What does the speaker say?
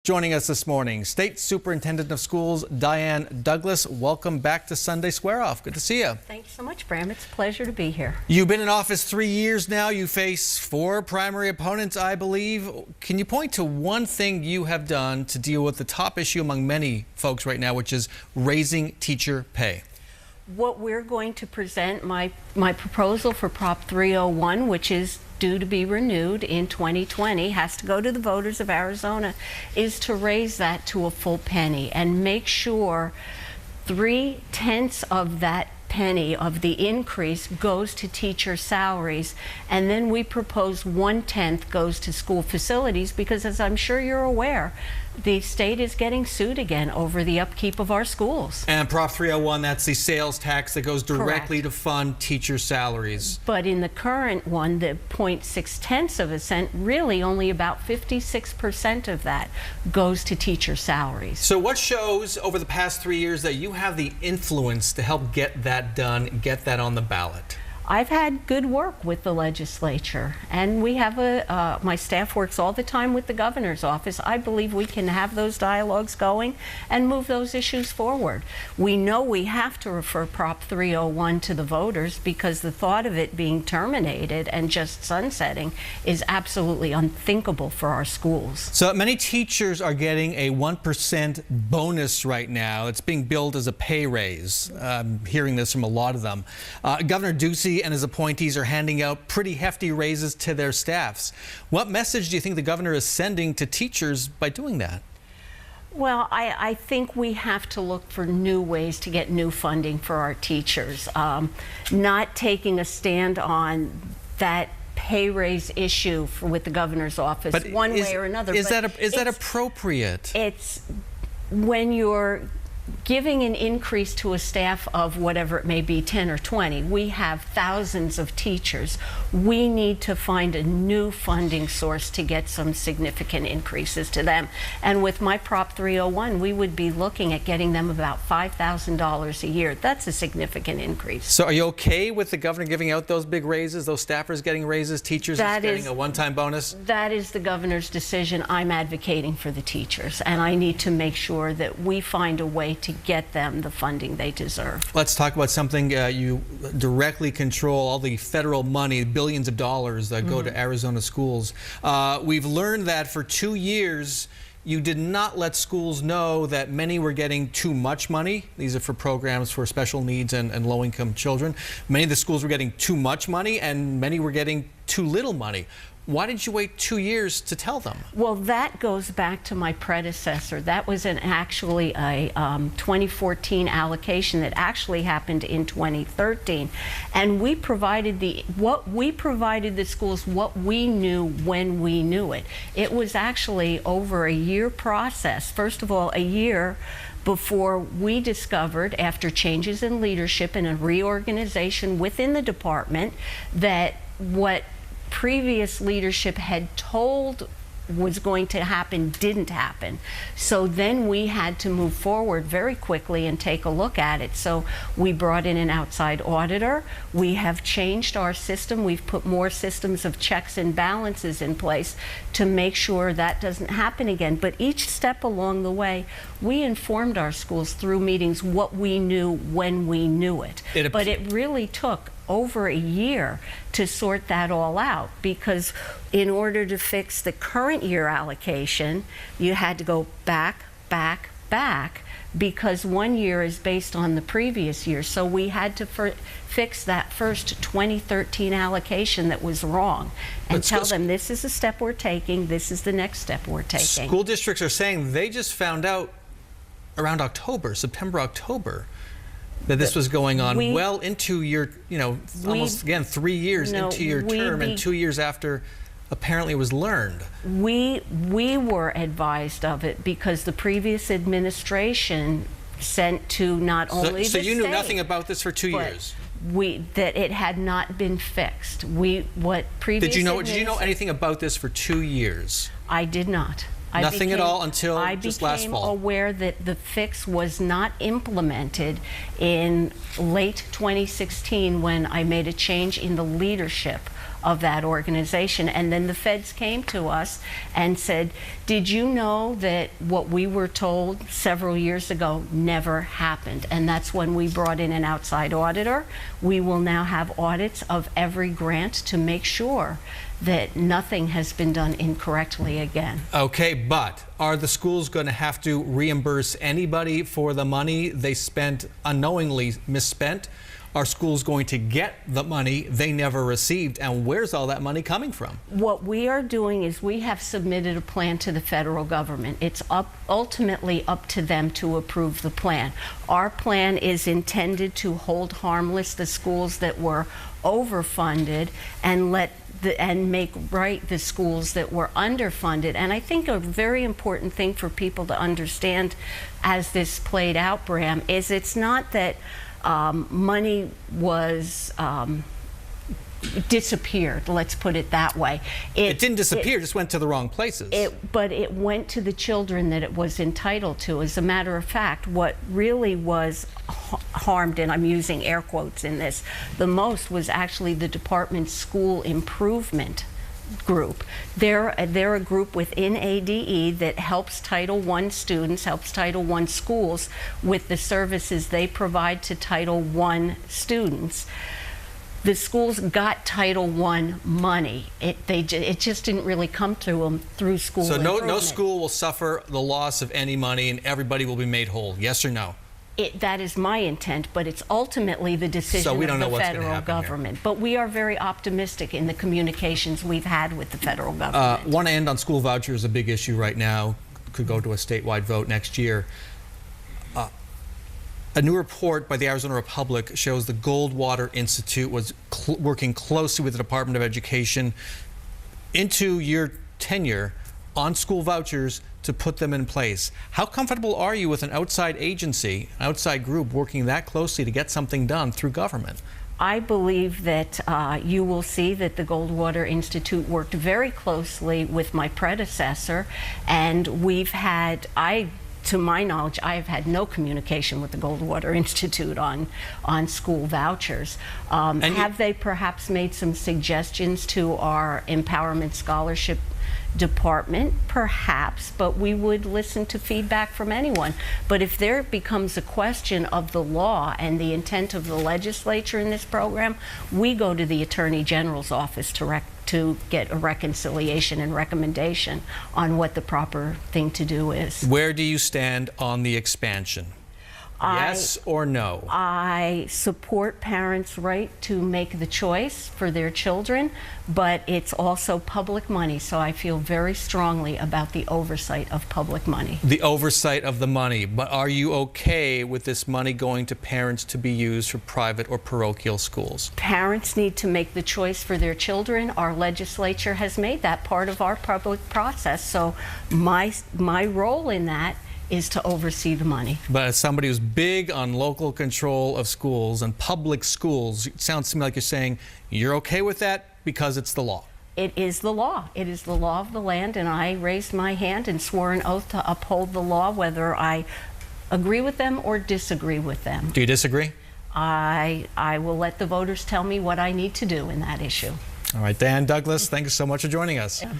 Joining us this morning, State Superintendent of Schools Diane Douglas. Welcome back to Sunday Square Off. Good to see you. Thank you so much, Bram. It's a pleasure to be here. You've been in office 3 years now. You face 4 primary opponents, I believe. Can you point to one thing you have done to deal with the top issue among many folks right now, which is raising teacher pay? What we're going to present, my proposal for Prop 301, which is due to be renewed in 2020, has to go to the voters of Arizona, is to raise that to a full penny and make sure 3/10 of that penny of the increase goes to teacher salaries, and then we propose 1/10 goes to school facilities, because as I'm sure you're aware, the state is getting sued again over the upkeep of our schools. And Prop 301, that's the sales tax that goes directly Correct. to fund teacher salaries. But in the current one, the 0.6 of a cent, really only about 56% of that goes to teacher salaries. So what shows over the past 3 years that you have the influence to help get that done, get that on the ballot? I've had good work with the legislature, and we have my staff works all the time with the governor's office. I believe we can have those dialogues going and move those issues forward. We know we have to refer Prop 301 to the voters, because the thought of it being terminated and just sunsetting is absolutely unthinkable for our schools. So many teachers are getting a 1% bonus right now. It's being billed as a pay raise. I'm hearing this from a lot of them. Governor Ducey and his appointees are handing out pretty hefty raises to their staffs. What message do you think the governor is sending to teachers by doing that? Well, I think we have to look for new ways to get new funding for our teachers. Not taking a stand on that pay raise issue with the governor's office one way or another. Is that appropriate? It's when you're giving an increase to a staff of whatever it may be, 10 or 20. We have thousands of teachers. We need to find a new funding source to get some significant increases to them. And with my Prop 301, we would be looking at getting them about $5,000 a year. That's a significant increase. So are you okay with the governor giving out those big raises, those staffers getting raises, teachers getting a one-time bonus? That is the governor's decision. I'm advocating for the teachers, and I need to make sure that we find a way to get them the funding they deserve. Let's talk about something you directly control, all the federal money, billions of dollars that go to Arizona schools. We've learned that for 2 years, you did not let schools know that many were getting too much money. These are for programs for special needs and low-income children. Many of the schools were getting too much money, and many were getting too little money. Why didn't you wait 2 years to tell them? Well, that goes back to my predecessor. That was actually a 2014 allocation that actually happened in 2013, and we provided the schools what we knew when we knew it. It was actually over a year process. First of all, a year before we discovered, after changes in leadership and a reorganization within the department, that what previous leadership had told was going to happen didn't happen. So then we had to move forward very quickly and take a look at it. So we brought in an outside auditor. We have changed our system. We've put more systems of checks and balances in place to make sure that doesn't happen again. But each step along the way, we informed our schools through meetings what we knew when we knew it. But it really took over a year to sort that all out, because in order to fix the current year allocation, you had to go back, because 1 year is based on the previous year. So we had to fix that first 2013 allocation that was wrong and tell them, this is the step we're taking, this is the next step we're taking. School districts are saying they just found out around October, September, October, that this was going on well into your, almost, again, 3 years into your term, and 2 years after apparently it was learned. We were advised of it because the previous administration sent to not only the state. So you knew nothing about this for 2 years? That it had not been fixed. Did you know anything about this for 2 years? I did not. Nothing at all until just last fall? I became aware that the fix was not implemented in late 2016 when I made a change in the leadership of that organization. And then the feds came to us and said, did you know that what we were told several years ago never happened? And that's when we brought in an outside auditor. We will now have audits of every grant to make sure that nothing has been done incorrectly again. Okay, but are the schools going to have to reimburse anybody for the money they spent, unknowingly misspent? Are schools going to get the money they never received? And where's all that money coming from? What we are doing is we have submitted a plan to the federal government. It's ultimately up to them to approve the plan. Our plan is intended to hold harmless the schools that were overfunded and make right the schools that were underfunded. And I think a very important thing for people to understand as this played out, Bram, is it's not that money was disappeared, let's put it that way. It didn't disappear, it just went to the wrong places. But it went to the children that it was entitled to. As a matter of fact, what really was harmed, and I'm using air quotes in this, the most was actually the department's school improvement group. They're a group within ADE that helps Title I students, helps Title I schools with the services they provide to Title I students. The schools got Title I money. It just didn't really come to them through school improvement. So no school will suffer the loss of any money and everybody will be made whole, yes or no? That is my intent, but it's ultimately the decision of the federal government. But we are very optimistic in the communications we've had with the federal government. One end on school vouchers is a big issue right now. Could go to a statewide vote next year. A new report by the Arizona Republic shows the Goldwater Institute was working closely with the Department of Education into your tenure on school vouchers to put them in place. How comfortable are you with an outside agency, an outside group working that closely to get something done through government? I believe that you will see that the Goldwater Institute worked very closely with my predecessor, and we've had, to my knowledge, I have had no communication with the Goldwater Institute on school vouchers. Have they perhaps made some suggestions to our Empowerment Scholarship Department? Perhaps, but we would listen to feedback from anyone. But if there becomes a question of the law and the intent of the legislature in this program, we go to the Attorney General's office to get a reconciliation and recommendation on what the proper thing to do is. Where do you stand on the expansion? Yes or no? I support parents' right to make the choice for their children, but it's also public money, so I feel very strongly about the oversight of public money. The oversight of the money, but are you okay with this money going to parents to be used for private or parochial schools? Parents need to make the choice for their children. Our legislature has made that part of our public process, so my role in that is to oversee the money. But as somebody who's big on local control of schools and public schools, it sounds to me like you're saying you're okay with that because it's the law. It is the law. It is the law of the land, and I raised my hand and swore an oath to uphold the law, whether I agree with them or disagree with them. Do you disagree? I will let the voters tell me what I need to do in that issue. All right, Diane Douglas, thank you so much for joining us. Yeah.